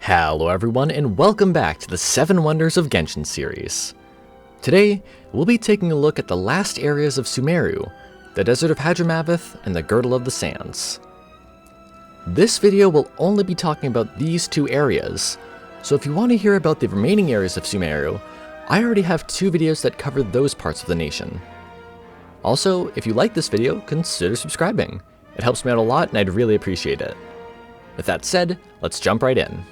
Hello everyone, and welcome back to the 7 Wonders of Genshin series. Today, we'll be taking a look at the last areas of Sumeru, the Desert of Hadramaveth, and the Girdle of the Sands. This video will only be talking about these 2 areas, so if you want to hear about the remaining areas of Sumeru, I already have 2 videos that cover those parts of the nation. Also, if you like this video, consider subscribing. It helps me out a lot and I'd really appreciate it. With that said, let's jump right in.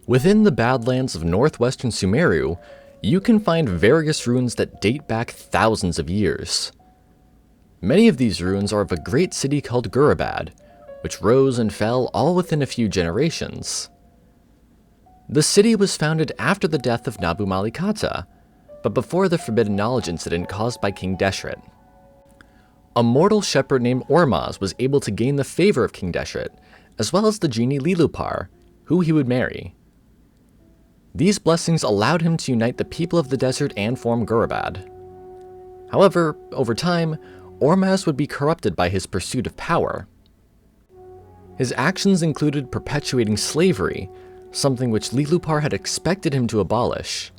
Within the Badlands of northwestern Sumeru, you can find various ruins that date back thousands of years. Many of these ruins are of a great city called Gurabad, which rose and fell all within a few generations. The city was founded after the death of Nabu Malikata, but before the Forbidden Knowledge incident caused by King Deshret. A mortal shepherd named Ormaz was able to gain the favor of King Deshret, as well as the genie Lilupar, who he would marry. These blessings allowed him to unite the people of the desert and form Gurabad. However, over time, Ormaz would be corrupted by his pursuit of power. His actions included perpetuating slavery, something which Lilupar had expected him to abolish.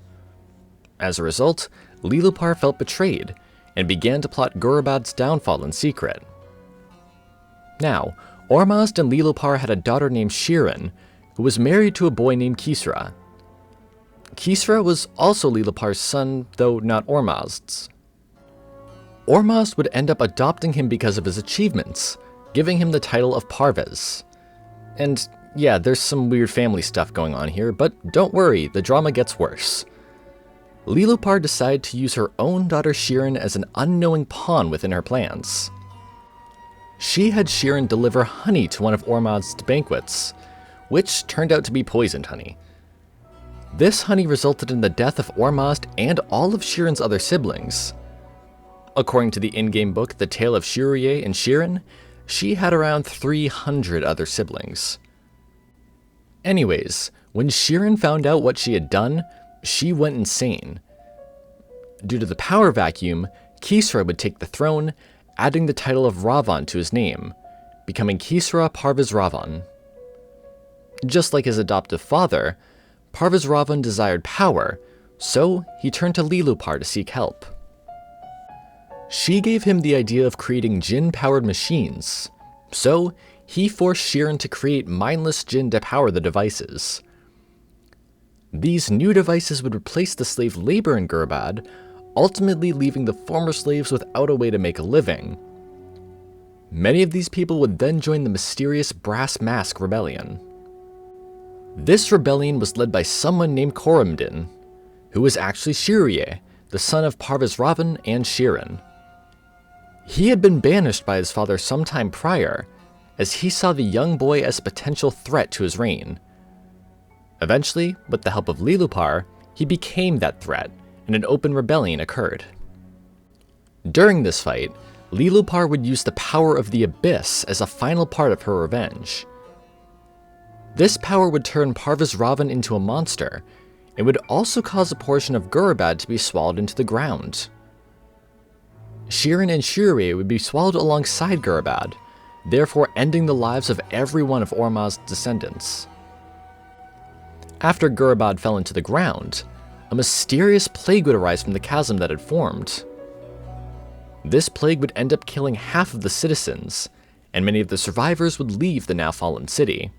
As a result, Lilupar felt betrayed, and began to plot Gurabad's downfall in secret. Now, Ormazd and Lilupar had a daughter named Shirin, who was married to a boy named Kisra. Kisra was also Lilupar's son, though not Ormazd's. Ormazd would end up adopting him because of his achievements, giving him the title of Parvez. And yeah, there's some weird family stuff going on here, but don't worry, the drama gets worse. Lilupar decided to use her own daughter Shirin as an unknowing pawn within her plans. She had Shirin deliver honey to one of Ormazd's banquets, which turned out to be poisoned honey. This honey resulted in the death of Ormazd and all of Shirin's other siblings. According to the in-game book The Tale of Shiruye and Shirin, she had around 300 other siblings. Anyways, when Shirin found out what she had done, she went insane. Due to the power vacuum, Kisra would take the throne, adding the title of Ravan to his name, becoming Kisra Parvez Ravan. Just like his adoptive father, Parvez Ravan desired power, so he turned to Lilupar to seek help. She gave him the idea of creating Jinn-powered machines, so he forced Shirin to create mindless Jinn to power the devices. These new devices would replace the slave labor in Gurabad, ultimately leaving the former slaves without a way to make a living. Many of these people would then join the mysterious Brass Mask Rebellion. This rebellion was led by someone named Koromdin, who was actually Shiruye, the son of Parvez Ravan and Shirin. He had been banished by his father sometime prior, as he saw the young boy as a potential threat to his reign. Eventually, with the help of Lilupar, he became that threat, and an open rebellion occurred. During this fight, Lilupar would use the power of the Abyss as a final part of her revenge. This power would turn Parvez Ravan into a monster, and would also cause a portion of Gurabad to be swallowed into the ground. Shirin and Shiruye would be swallowed alongside Gurabad, therefore ending the lives of every one of Ormazd's descendants. After Gurabad fell into the ground, a mysterious plague would arise from the chasm that had formed. This plague would end up killing half of the citizens, and many of the survivors would leave the now fallen city.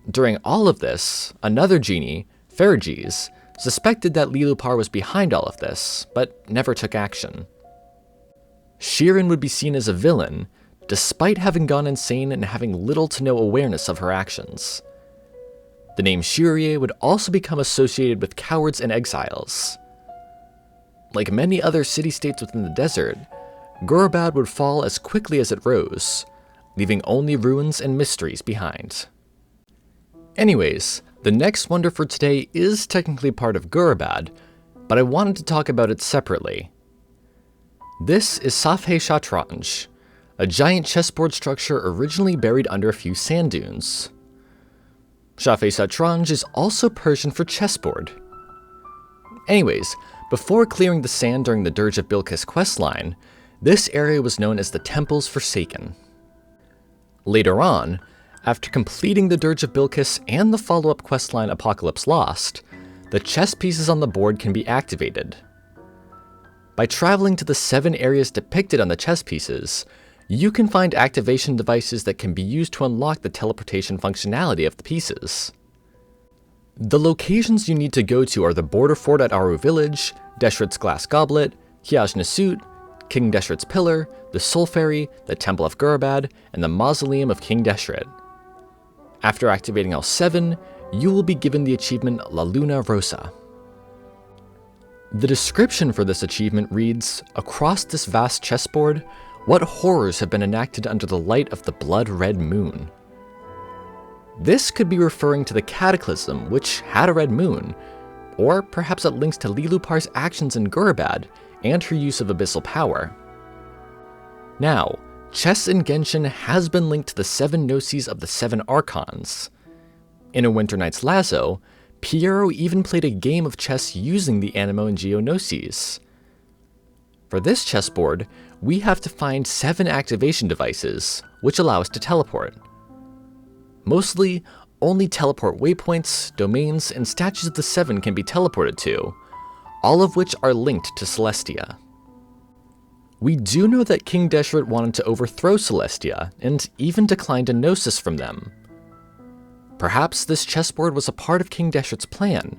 During all of this, another genie, Ferges, suspected that Lilupar was behind all of this, but never took action. Shirin would be seen as a villain, despite having gone insane and having little to no awareness of her actions. The name Shiruye would also become associated with cowards and exiles. Like many other city-states within the desert, Gurabad would fall as quickly as it rose, leaving only ruins and mysteries behind. Anyways, the next wonder for today is technically part of Gurabad, but I wanted to talk about it separately. This is Safhe Shatranj, a giant chessboard structure originally buried under a few sand dunes. Safhe Shatranj is also Persian for chessboard. Anyways, Before clearing the sand during the Dirge of Bilqis questline, this area was known as the Temples Forsaken. Later on, after completing the Dirge of Bilqis and the follow-up questline Apocalypse Lost, the chess pieces on the board can be activated. By traveling to the 7 areas depicted on the chess pieces, you can find activation devices that can be used to unlock the teleportation functionality of the pieces. The locations you need to go to are the border fort at Aru Village, Deshret's Glass Goblet, Hyajna Suit, King Deshret's Pillar, the Soul Ferry, the Temple of Gurabad, and the Mausoleum of King Deshret. After activating all 7, you will be given the achievement La Luna Rosa. The description for this achievement reads, "Across this vast chessboard, what horrors have been enacted under the light of the blood-red moon?" This could be referring to the Cataclysm, which had a red moon, or perhaps it links to Lilupar's actions in Gurabad and her use of abyssal power. Now, chess in Genshin has been linked to the 7 gnosis of the 7 archons. In A Winter Night's Lazo, Piero even played a game of chess using the Anemo and Geo gnosis. For this chessboard, we have to find 7 activation devices, which allow us to teleport. Mostly, only teleport waypoints, domains, and statues of the 7 can be teleported to, all of which are linked to Celestia. We do know that King Deshret wanted to overthrow Celestia, and even declined a gnosis from them. Perhaps this chessboard was a part of King Deshret's plan,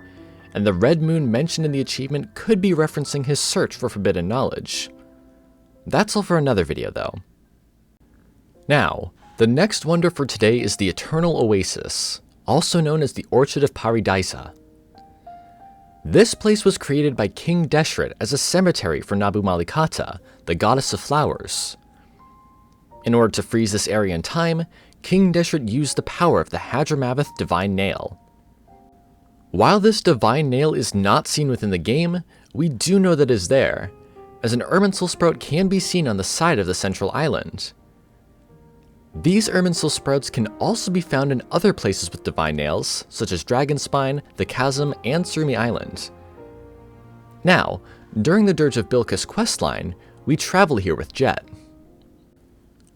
and the red moon mentioned in the achievement could be referencing his search for forbidden knowledge. That's all for another video though. Now, the next wonder for today is the Eternal Oasis, also known as the Orchard of Paradisa. This place was created by King Deshret as a cemetery for Nabu Malikata, the goddess of flowers. In order to freeze this area in time, King Deshret used the power of the Hadramaveth Divine Nail. While this Divine Nail is not seen within the game, we do know that it is there, as an Irminsul sprout can be seen on the side of the central island. These Irminsul sprouts can also be found in other places with Divine Nails, such as Dragonspine, the Chasm, and Surumi Island. Now, during the Dirge of Bilqis questline, we travel here with Jet.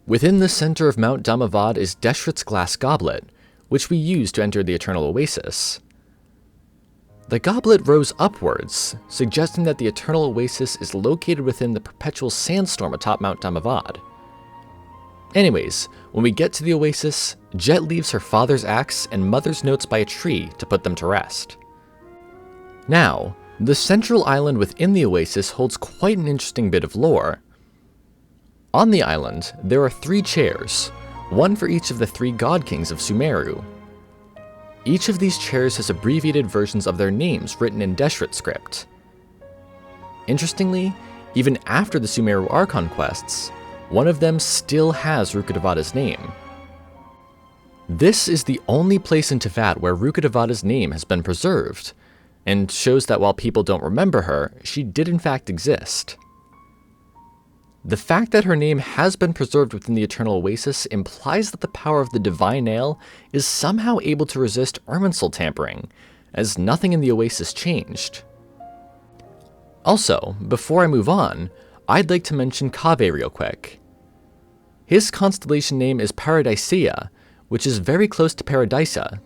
Within the center of Mount Damavad is Deshret's Glass Goblet, which we use to enter the Eternal Oasis. The goblet rose upwards, suggesting that the Eternal Oasis is located within the perpetual sandstorm atop Mount Damavad. Anyways, when we get to the Oasis, Jet leaves her father's axe and mother's notes by a tree to put them to rest. Now, the central island within the Oasis holds quite an interesting bit of lore. On the island, there are 3 chairs, one for each of the 3 god kings of Sumeru. Each of these chairs has abbreviated versions of their names written in Deshret script. Interestingly, even after the Sumeru Archon quests, one of them still has Rukkhadevada's name. This is the only place in Teyvat where Rukkhadevada's name has been preserved, and shows that while people don't remember her, she did in fact exist. The fact that her name has been preserved within the Eternal Oasis implies that the power of the Divine Nail is somehow able to resist Irminsul tampering, as nothing in the Oasis changed. Also, before I move on, I'd like to mention Kaveh real quick. His constellation name is Paradisea, which is very close to Paradisa.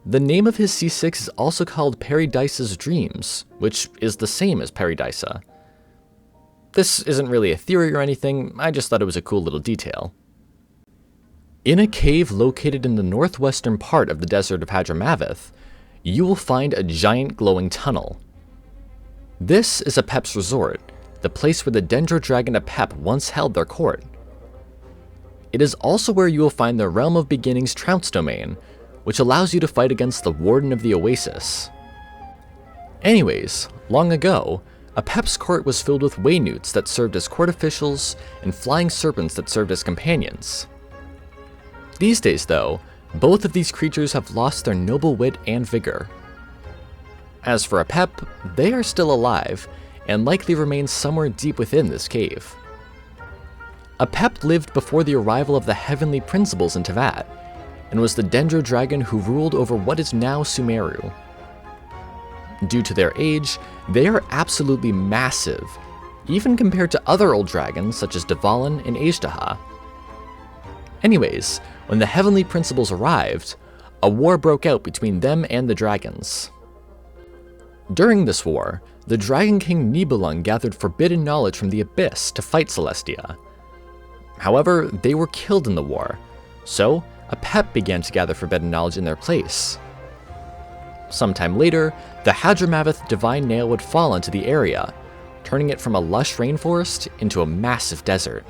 The name of his C6 is also called Paridisa's Dreams, which is the same as Paradisa. This isn't really a theory or anything, I just thought it was a cool little detail. In a cave located in the northwestern part of the Desert of Hadramaveth, you will find a giant glowing tunnel. This is Apep's resort, the place where the Dendro Dragon Apep once held their court. It is also where you will find the Realm of Beginnings Trounce domain, which allows you to fight against the Warden of the Oasis. Anyways, long ago, Apep's court was filled with Waynewts that served as court officials and flying serpents that served as companions. These days though, both of these creatures have lost their noble wit and vigor. As for Apep, they are still alive, and likely remain somewhere deep within this cave. Apep lived before the arrival of the Heavenly Principles in Teyvat, and was the Dendro Dragon who ruled over what is now Sumeru. Due to their age, they are absolutely massive, even compared to other old dragons such as Dvalin and Azhdaha. Anyways, when the Heavenly Principles arrived, a war broke out between them and the dragons. During this war, the Dragon King Nibelung gathered forbidden knowledge from the Abyss to fight Celestia. However, they were killed in the war, so Apep began to gather forbidden knowledge in their place. Sometime later, the Hadramaveth Divine Nail would fall into the area, turning it from a lush rainforest into a massive desert.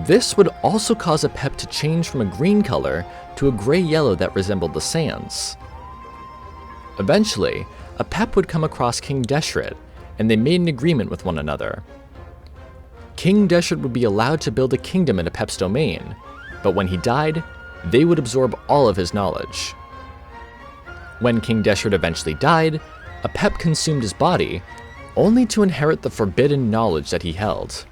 This would also cause Apep to change from a green color to a gray-yellow that resembled the sands. Eventually, Apep would come across King Deshret, and they made an agreement with one another. King Deshret would be allowed to build a kingdom in Apep's domain, but when he died, they would absorb all of his knowledge. When King Deshret eventually died, Apep consumed his body, only to inherit the forbidden knowledge that he held.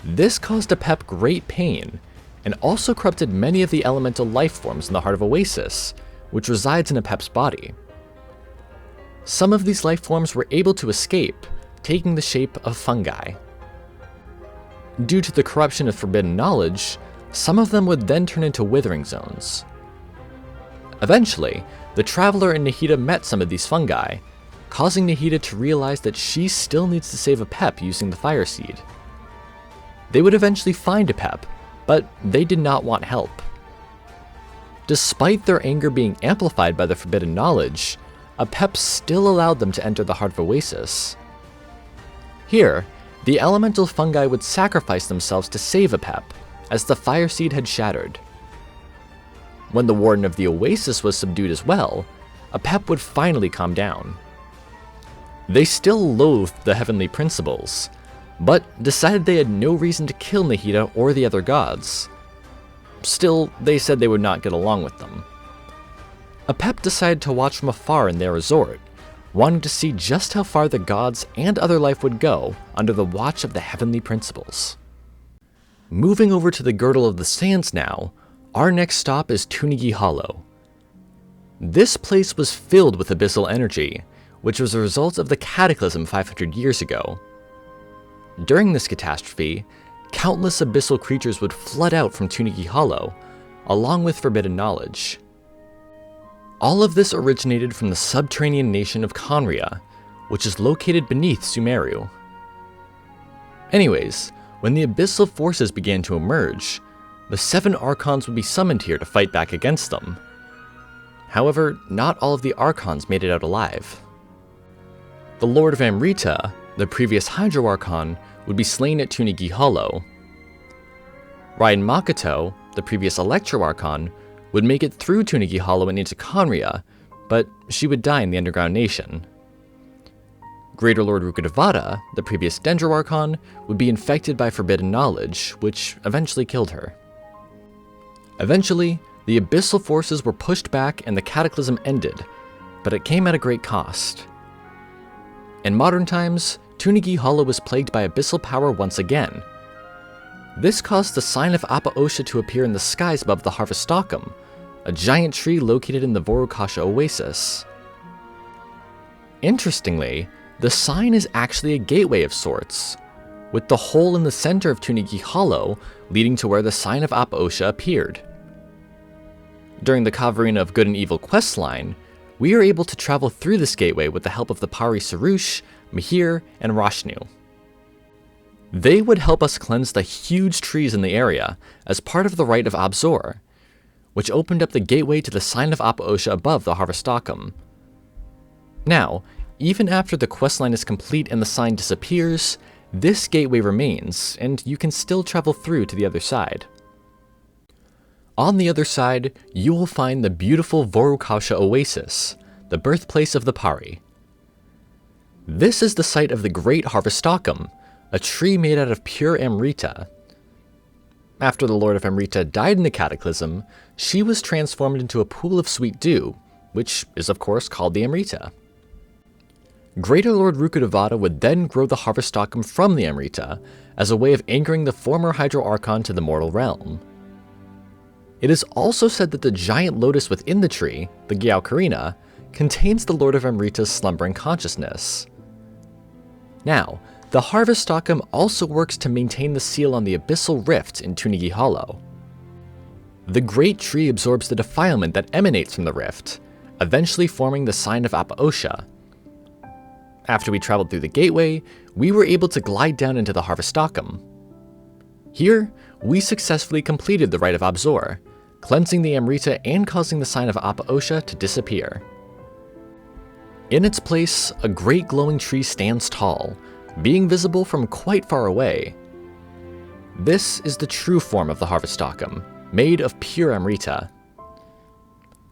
This caused Apep great pain, and also corrupted many of the elemental life forms in the heart of Oasis, which resides in Apep's body. Some of these life forms were able to escape, taking the shape of fungi. Due to the corruption of forbidden knowledge, some of them would then turn into withering zones. Eventually, the Traveler and Nahida met some of these fungi, causing Nahida to realize that she still needs to save Apep using the Fire Seed. They would eventually find Apep, but they did not want help. Despite their anger being amplified by the forbidden knowledge, Apep still allowed them to enter the heart of Oasis. Here, the elemental fungi would sacrifice themselves to save Apep, as the Fire Seed had shattered. When the Warden of the Oasis was subdued as well, Apep would finally calm down. They still loathed the Heavenly Principles, but decided they had no reason to kill Nahida or the other gods. Still, they said they would not get along with them. Apep decided to watch from afar in their resort, wanting to see just how far the gods and other life would go under the watch of the Heavenly Principles. Moving over to the Girdle of the Sands now, our next stop is Tunigi Hollow. This place was filled with abyssal energy, which was a result of the Cataclysm 500 years ago. During this catastrophe, countless abyssal creatures would flood out from Tunigi Hollow, along with forbidden knowledge. All of this originated from the subterranean nation of Khaenri'ah, which is located beneath Sumeru. Anyways, when the abyssal forces began to emerge, the 7 Archons would be summoned here to fight back against them. However, not all of the Archons made it out alive. The Lord of Amrita, the previous Hydro Archon, would be slain at Tunigi Hollow. Ryan Makoto, the previous Electro Archon, would make it through Tunigi Hollow and into Khaenri'ah, but she would die in the Underground Nation. Greater Lord Rukkhadevata, the previous Dendro Archon, would be infected by forbidden knowledge, which eventually killed her. Eventually, the abyssal forces were pushed back and the Cataclysm ended, but it came at a great cost. In modern times, Tunigi Hollow was plagued by abyssal power once again. This caused the sign of Appa-Osha to appear in the skies above the Harvest Stockum, a giant tree located in the Vourukasha Oasis. Interestingly, the sign is actually a gateway of sorts, with the hole in the center of Tunigi Hollow leading to where the sign of Appa-Osha appeared. During the Caverina of Good and Evil questline, we are able to travel through this gateway with the help of the Pari Sarush, Mihir, and Rashnu. They would help us cleanse the huge trees in the area as part of the Rite of Abzor, which opened up the gateway to the sign of Appa-Osha above the Harvest Stockum. Now, even after the questline is complete and the sign disappears, this gateway remains, and you can still travel through to the other side. On the other side, you will find the beautiful Vourukasha Oasis, the birthplace of the Pari. This is the site of the Great Harvest Stockum, a tree made out of pure Amrita. After the Lord of Amrita died in the Cataclysm, she was transformed into a pool of sweet dew, which is of course called the Amrita. Greater Lord Rukkhadevata would then grow the Harvest Stockum from the Amrita as a way of anchoring the former Hydro Archon to the mortal realm. It is also said that the giant lotus within the tree, the Gyao Karina, contains the Lord of Amrita's slumbering consciousness. Now, the Harvest Stockum also works to maintain the seal on the abyssal rift in Tunigi Hollow. The Great Tree absorbs the defilement that emanates from the rift, eventually forming the sign of Apep. After we traveled through the gateway, we were able to glide down into the Harvest Stockum. Here, we successfully completed the Rite of Abzor, cleansing the Amrita and causing the sign of Apep to disappear. In its place, a great glowing tree stands tall, being visible from quite far away. This is the true form of the Harvest Stockum, made of pure Amrita.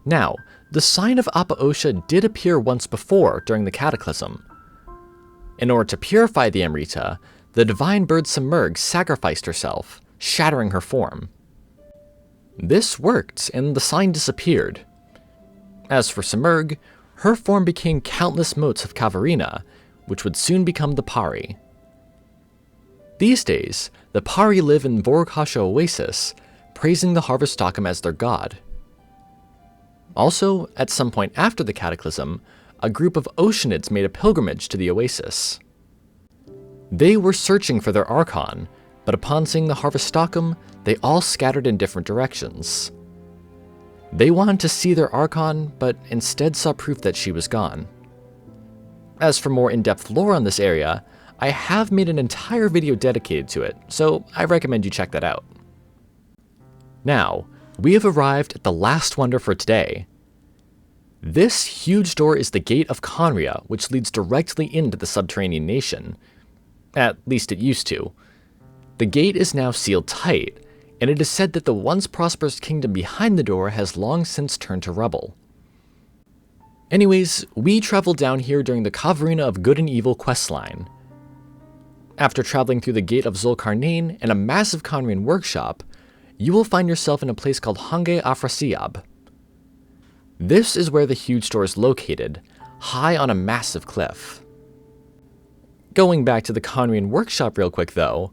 Now, the sign of Apep did appear once before during the Cataclysm. In order to purify the Amrita, the divine bird Sumeru sacrificed herself, shattering her form. This worked, and the sign disappeared. As for Sumeru, her form became countless motes of Khaenri'ah, which would soon become the Pari. These days, the Pari live in Vourukasha Oasis, praising the Harvest Stockum as their god. Also, at some point after the Cataclysm, a group of Oceanids made a pilgrimage to the Oasis. They were searching for their Archon, but upon seeing the Harvest Stockum, they all scattered in different directions. They wanted to see their Archon, but instead saw proof that she was gone. As for more in-depth lore on this area, I have made an entire video dedicated to it, so I recommend you check that out. Now, we have arrived at the last wonder for today. This huge door is the Gate of Khaenri'ah, which leads directly into the subterranean nation. At least it used to. The gate is now sealed tight, and it is said that the once prosperous kingdom behind the door has long since turned to rubble. Anyways, we traveled down here during the Khaenri'ah of Good and Evil questline. After traveling through the Gate of Zulkarnain and a massive Khaenri'ah workshop, you will find yourself in a place called Hange Afrasiab. This is where the huge door is located, high on a massive cliff. Going back to the Khaenri'ah workshop real quick though,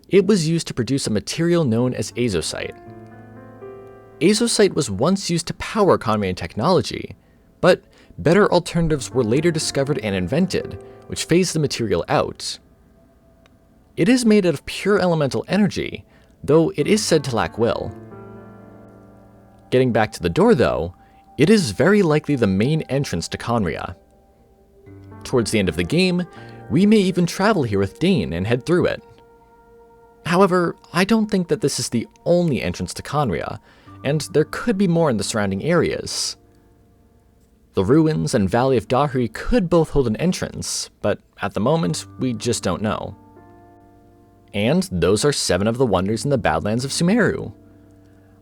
it was used to produce a material known as azosite. Azosite was once used to power Khaenri'ah technology, but better alternatives were later discovered and invented, which phased the material out. It is made out of pure elemental energy, though it is said to lack will. Getting back to the door though, it is very likely the main entrance to Khaenri'ah. Towards the end of the game, we may even travel here with Dane and head through it. However, I don't think that this is the only entrance to Khaenri'ah, and there could be more in the surrounding areas. The ruins and Valley of Dahri could both hold an entrance, but at the moment, we just don't know. And those are 7 of the wonders in the Badlands of Sumeru.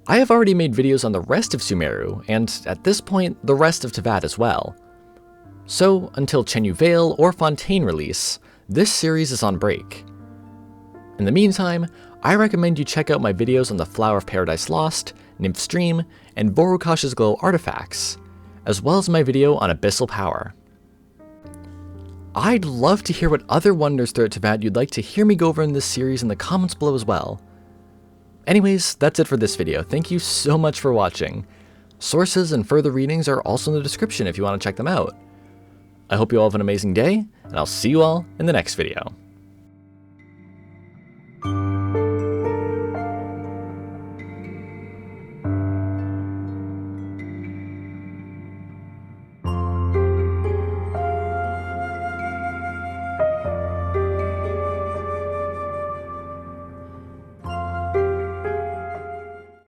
I have already made videos on the rest of Sumeru, and at this point, the rest of Teyvat as well. So, until Chenyu Vale or Fontaine release, this series is on break. In the meantime, I recommend you check out my videos on the Flower of Paradise Lost, Nymph Stream, and Vourukasha's Glow artifacts, as well as my video on Abyssal Power. I'd love to hear what other wonders throughout Teyvat you'd like to hear me go over in this series in the comments below as well. Anyways, that's it for this video. Thank you so much for watching. Sources and further readings are also in the description if you want to check them out. I hope you all have an amazing day, and I'll see you all in the next video.